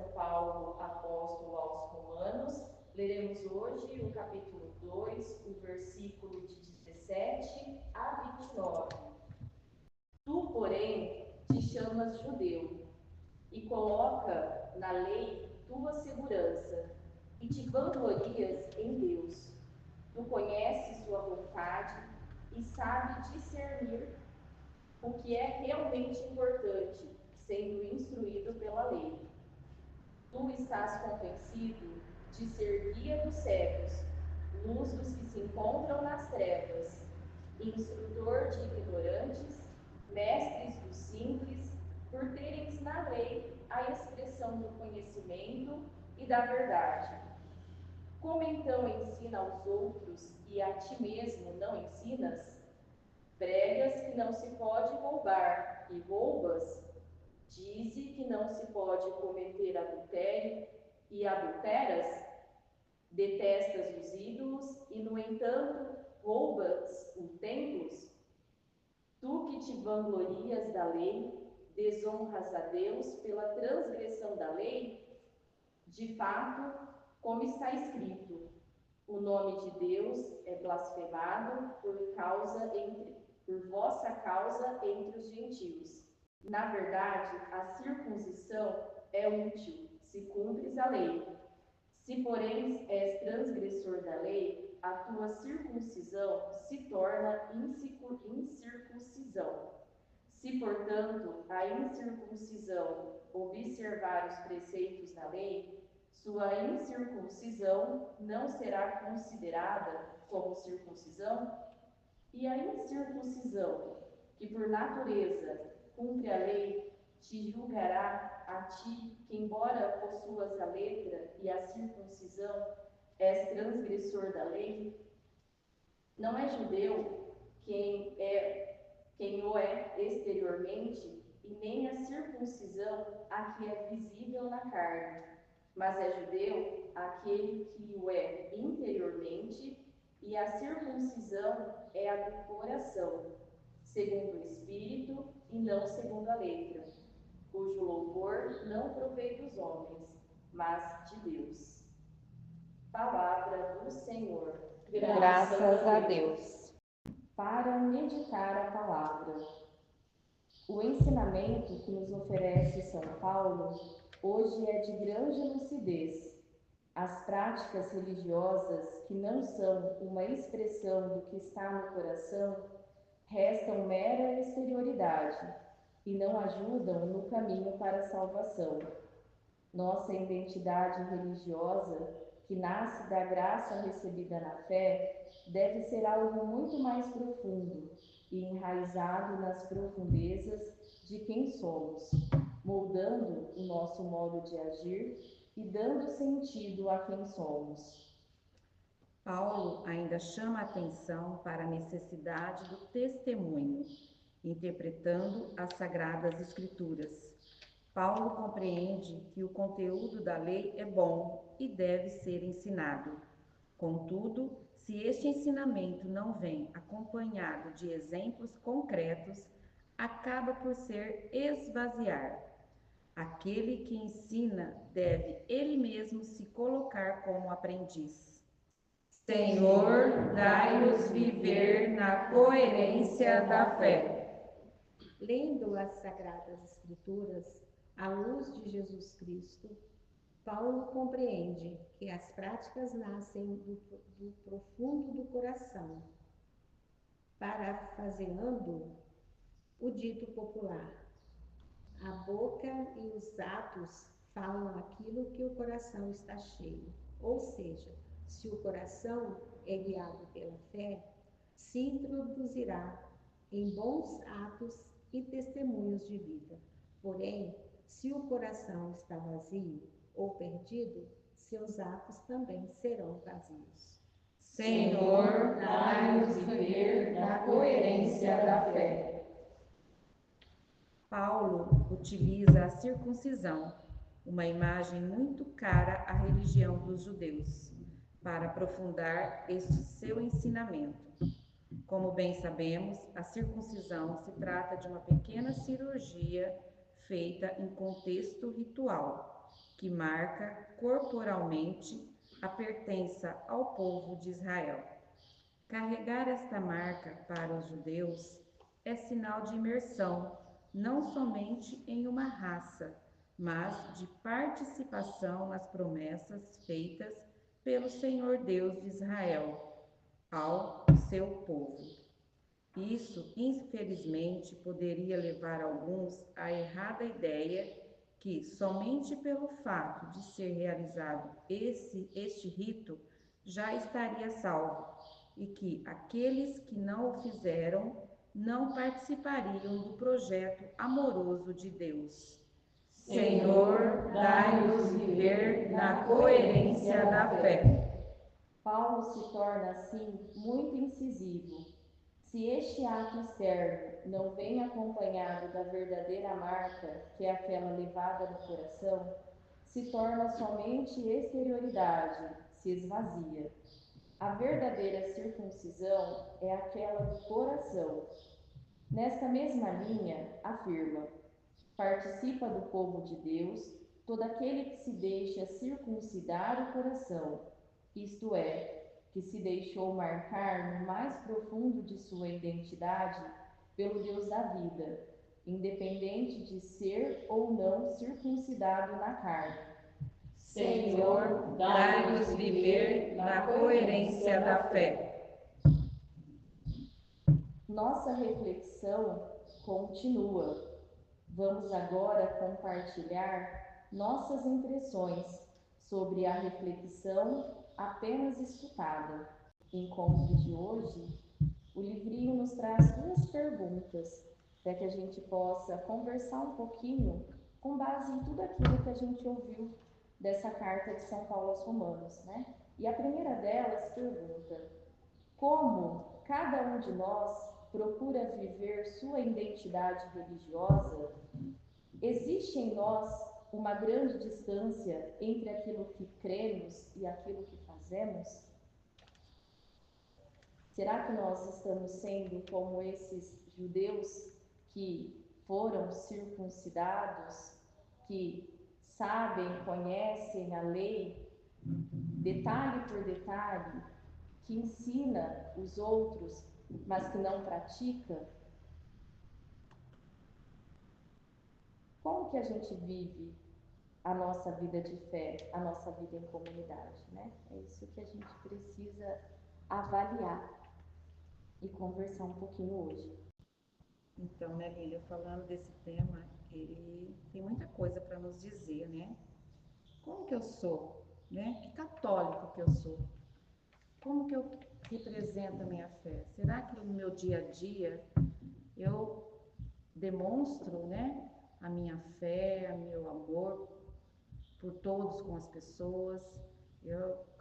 São Paulo, apóstolo aos Romanos. Leremos hoje o capítulo 2, o versículo de 17 a 29. Tu, porém, te chamas judeu e coloca na lei tua segurança e te vanglorias em Deus. Tu conheces sua vontade e sabe discernir o que é realmente importante, sendo instruído pela lei. Tu estás convencido de ser guia dos cegos, luz dos que se encontram nas trevas, instrutor de ignorantes, mestres dos simples, por teres na lei a expressão do conhecimento e da verdade. Como então ensina aos outros e a ti mesmo não ensinas? Pregas que não se pode roubar e roubas? Dize que não se pode cometer adultério e adulteras? Detestas os ídolos e, no entanto, roubas os templos? Tu que te vanglorias da lei, desonras a Deus pela transgressão da lei? De fato, como está escrito, o nome de Deus é blasfemado por vossa causa entre os gentios. Na verdade, a circuncisão é útil, se cumpres a lei. Se, porém, és transgressor da lei, a tua circuncisão se torna incircuncisão. Se, portanto, a incircuncisão observar os preceitos da lei, sua incircuncisão não será considerada como circuncisão? E a incircuncisão, que por natureza cumpre a lei, te julgará a ti, que embora possuas a letra e a circuncisão, és transgressor da lei? Não é judeu quem o é exteriormente, e nem a circuncisão a que é visível na carne, mas é judeu aquele que o é interiormente, e a circuncisão é a do coração, segundo o Espírito e não segundo a letra, cujo louvor não provém dos homens, mas de Deus. Palavra do Senhor. Graças a Deus. Para meditar a palavra. O ensinamento que nos oferece São Paulo hoje é de grande lucidez. As práticas religiosas, que não são uma expressão do que está no coração, restam mera exterioridade e não ajudam no caminho para a salvação. Nossa identidade religiosa, que nasce da graça recebida na fé, deve ser algo muito mais profundo e enraizado nas profundezas de quem somos, moldando o nosso modo de agir e dando sentido a quem somos. Paulo ainda chama a atenção para a necessidade do testemunho, interpretando as Sagradas Escrituras. Paulo compreende que o conteúdo da lei é bom e deve ser ensinado. Contudo, se este ensinamento não vem acompanhado de exemplos concretos, acaba por ser esvaziar. Aquele que ensina deve ele mesmo se colocar como aprendiz. Senhor, dai-nos viver na coerência da fé. Lendo as Sagradas Escrituras, à luz de Jesus Cristo, Paulo compreende que as práticas nascem do profundo do coração, parafraseando o dito popular: a boca e os atos falam aquilo que o coração está cheio. Ou seja, se o coração é guiado pela fé, se introduzirá em bons atos e testemunhos de vida. Porém, se o coração está vazio ou perdido, seus atos também serão vazios. Senhor, dai-nos viver na coerência da fé. Paulo utiliza a circuncisão, uma imagem muito cara à religião dos judeus, para aprofundar este seu ensinamento. Como bem sabemos, a circuncisão se trata de uma pequena cirurgia feita em contexto ritual, que marca corporalmente a pertença ao povo de Israel. Carregar esta marca para os judeus é sinal de imersão, não somente em uma raça, mas de participação nas promessas feitas pelo Senhor Deus de Israel ao seu povo. Isso, infelizmente, poderia levar alguns à errada ideia que somente pelo fato de ser realizado este rito já estaria salvo e que aqueles que não o fizeram não participariam do projeto amoroso de Deus. Senhor, dai-nos viver na coerência da fé. Paulo se torna assim muito incisivo. Se este ato externo não vem acompanhado da verdadeira marca, que é aquela levada no coração, se torna somente exterioridade, se esvazia. A verdadeira circuncisão é aquela do coração. Nesta mesma linha, afirma: participa do povo de Deus todo aquele que se deixa circuncidar o coração, isto é, que se deixou marcar no mais profundo de sua identidade pelo Deus da vida, independente de ser ou não circuncidado na carne. Senhor, dai-nos viver na coerência da fé. Nossa reflexão continua. Vamos agora compartilhar nossas impressões sobre a reflexão apenas escutada. Encontro de hoje, o livrinho nos traz duas perguntas para que a gente possa conversar um pouquinho com base em tudo aquilo que a gente ouviu dessa carta de São Paulo aos Romanos, né? E a primeira delas pergunta: como cada um de nós procura viver sua identidade religiosa? Existe em nós uma grande distância entre aquilo que cremos e aquilo que fazemos? Será que nós estamos sendo como esses judeus que foram circuncidados, que sabem, conhecem a lei, detalhe por detalhe, que ensina os outros, mas que não pratica? Como que a gente vive a nossa vida de fé, a nossa vida em comunidade, né? É isso que a gente precisa avaliar e conversar um pouquinho hoje. Então, né, Lília, falando desse tema, ele tem muita coisa para nos dizer, né? Como que eu sou, né? Que católico que eu sou? Como que eu represento a minha fé? Será que no meu dia a dia eu demonstro, né, a minha fé, o meu amor por todos com as pessoas?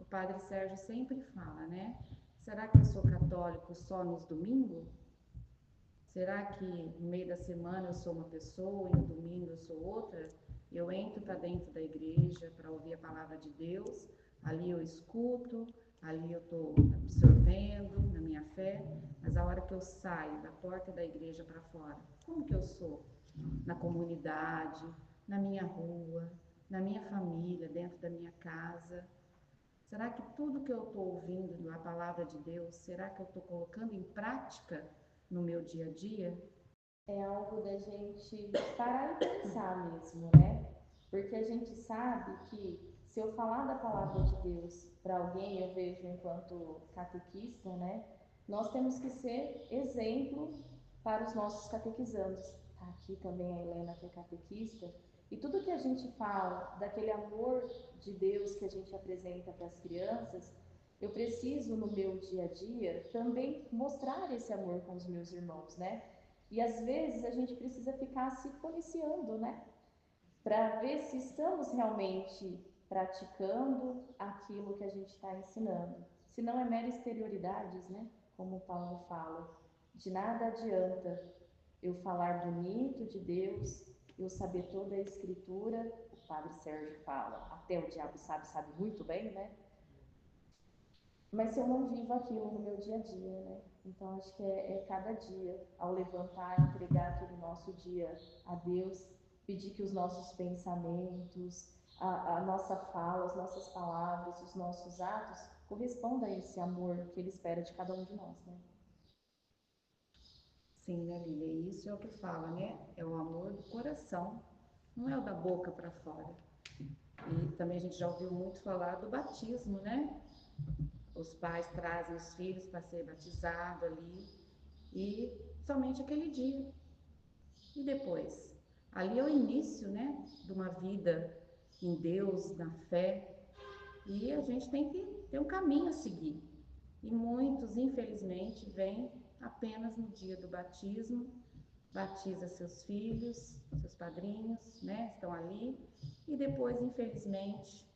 O Padre Sérgio sempre fala, né? Será que eu sou católico só nos domingos? Será que no meio da semana eu sou uma pessoa e no domingo eu sou outra? Eu entro para dentro da igreja para ouvir a palavra de Deus, ali eu escuto, ali eu estou absorvendo na minha fé, mas a hora que eu saio da porta da igreja para fora, como que eu sou? Na comunidade, na minha rua, na minha família, dentro da minha casa? Será que tudo que eu estou ouvindo na palavra de Deus, será que eu estou colocando em prática no meu dia a dia? É algo da gente parar e pensar mesmo, né? Porque a gente sabe que se eu falar da palavra de Deus para alguém, eu vejo enquanto catequista, né? Nós temos que ser exemplo para os nossos catequizandos. Tá aqui também a Helena, que é catequista. E tudo que a gente fala daquele amor de Deus que a gente apresenta para as crianças, eu preciso no meu dia a dia também mostrar esse amor com os meus irmãos, né? E às vezes a gente precisa ficar se policiando, né? Para ver se estamos realmente praticando aquilo que a gente está ensinando. Se não é mera exterioridades, né? Como o Paulo fala. De nada adianta eu falar bonito de Deus, eu saber toda a escritura, o Padre Sérgio fala, até o diabo sabe muito bem, né? Mas se eu não vivo aquilo no meu dia a dia, né? Então acho que é cada dia, ao levantar, entregar aquele nosso dia a Deus, pedir que os nossos pensamentos, a nossa fala, as nossas palavras, os nossos atos correspondam a esse amor que Ele espera de cada um de nós, né? Sim, né, Lília? E isso é o que fala, né? É o amor do coração, não é o da boca para fora. E também a gente já ouviu muito falar do batismo, né? Os pais trazem os filhos para ser batizado ali e somente aquele dia. E depois? Ali é o início, né, de uma vida em Deus, na fé, e a gente tem que ter um caminho a seguir. E muitos, infelizmente, vêm apenas no dia do batismo, batiza seus filhos, seus padrinhos, né, estão ali, e depois, infelizmente,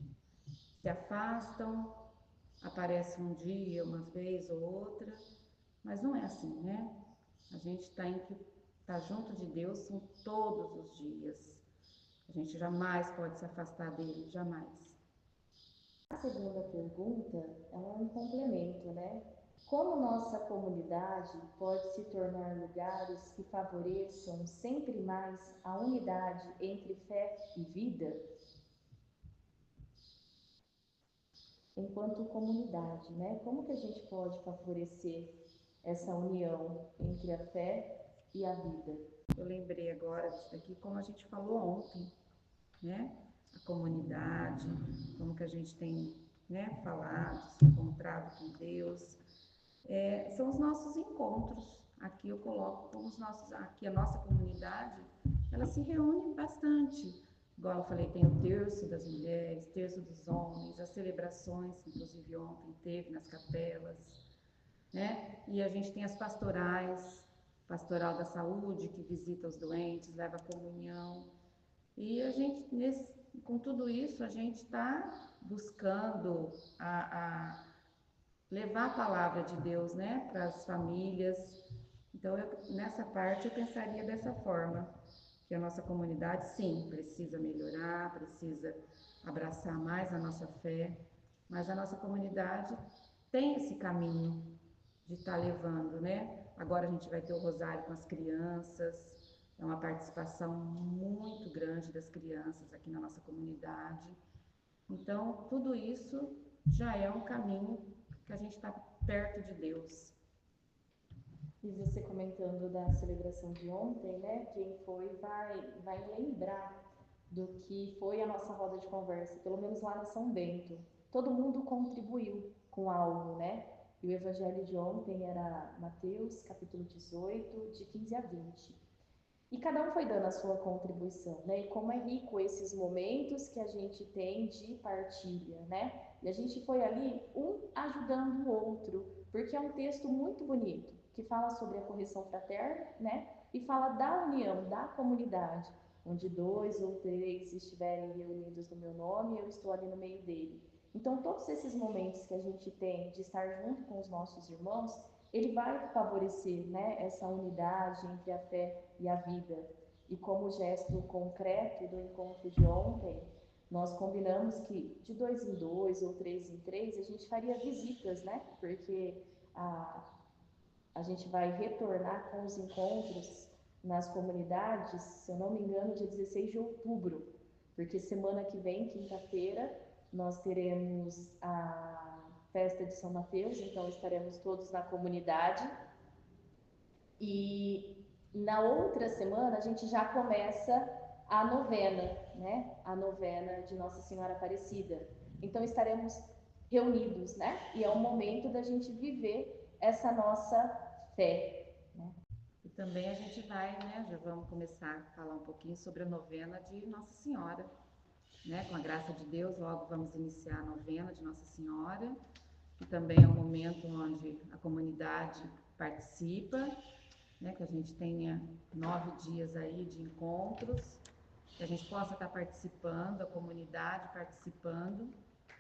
se afastam, aparecem um dia, uma vez ou outra, mas não é assim, né? A gente tem que estar junto de Deus são todos os dias. A gente jamais pode se afastar dele, jamais. A segunda pergunta, ela é um complemento, né? Como nossa comunidade pode se tornar lugares que favoreçam sempre mais a unidade entre fé e vida? Enquanto comunidade, né? Como que a gente pode favorecer essa união entre a fé e a vida? Eu lembrei agora disso daqui, como a gente falou ontem, né? A comunidade, como que a gente tem, né, falado, se encontrado com Deus. São os nossos encontros. Aqui eu coloco como aqui a nossa comunidade, ela se reúne bastante. Igual eu falei, tem o terço das mulheres, terço dos homens, as celebrações, inclusive ontem teve nas capelas, né? E a gente tem as pastorais, pastoral da saúde, que visita os doentes, leva a comunhão. E a gente, com tudo isso, a gente está buscando levar a palavra de Deus, né, para as famílias. Então, nessa parte, eu pensaria dessa forma, que a nossa comunidade, sim, precisa melhorar, precisa abraçar mais a nossa fé, mas a nossa comunidade tem esse caminho de estar levando, né? Agora a gente vai ter o rosário com as crianças, é uma participação muito grande das crianças aqui na nossa comunidade. Então, tudo isso já é um caminho que a gente está perto de Deus. E você comentando da celebração de ontem, né? Quem foi vai lembrar do que foi a nossa roda de conversa, pelo menos lá na São Bento. Todo mundo contribuiu com algo, né? E o evangelho de ontem era Mateus, capítulo 18, de 15 a 20. E cada um foi dando a sua contribuição, né? E como é rico esses momentos que a gente tem de partilha, né? E a gente foi ali um ajudando o outro, porque é um texto muito bonito, que fala sobre a correção fraterna, né? E fala da união, da comunidade, onde 2 ou 3 estiverem reunidos no meu nome, eu estou ali no meio dele. Então, todos esses momentos que a gente tem de estar junto com os nossos irmãos, ele vai favorecer, né, essa unidade entre a fé e a vida. E como gesto concreto do encontro de ontem, nós combinamos que de 2 em 2 ou 3 em 3 a gente faria visitas, né? Porque a gente vai retornar com os encontros nas comunidades, se eu não me engano, dia 16 de outubro, porque semana que vem, quinta-feira, nós teremos a festa de São Mateus, então estaremos todos na comunidade. E na outra semana a gente já começa a novena, né? A novena de Nossa Senhora Aparecida. Então estaremos reunidos, né? E é o momento da gente viver essa nossa fé, né? E também a gente vai, né, já vamos começar a falar um pouquinho sobre a novena de Nossa Senhora, né? Com a graça de Deus, logo vamos iniciar a novena de Nossa Senhora, que também é um momento onde a comunidade participa, né, que a gente tenha 9 dias aí de encontros, que a gente possa estar participando, a comunidade participando,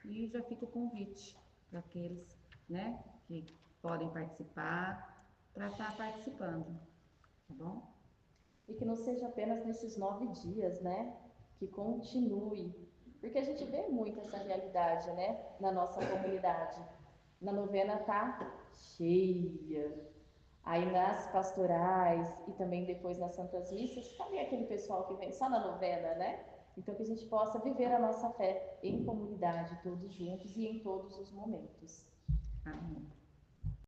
e já fica o convite para aqueles, né, que podem participar, para estar participando, tá bom? E que não seja apenas nesses 9 dias, né? Que continue. Porque a gente vê muito essa realidade, né? Na nossa comunidade. Na novena tá cheia. Aí nas pastorais e também depois nas santas missas, cadê aquele pessoal que vem só na novena, né? Então, que a gente possa viver a nossa fé em comunidade, todos juntos e em todos os momentos. Amém.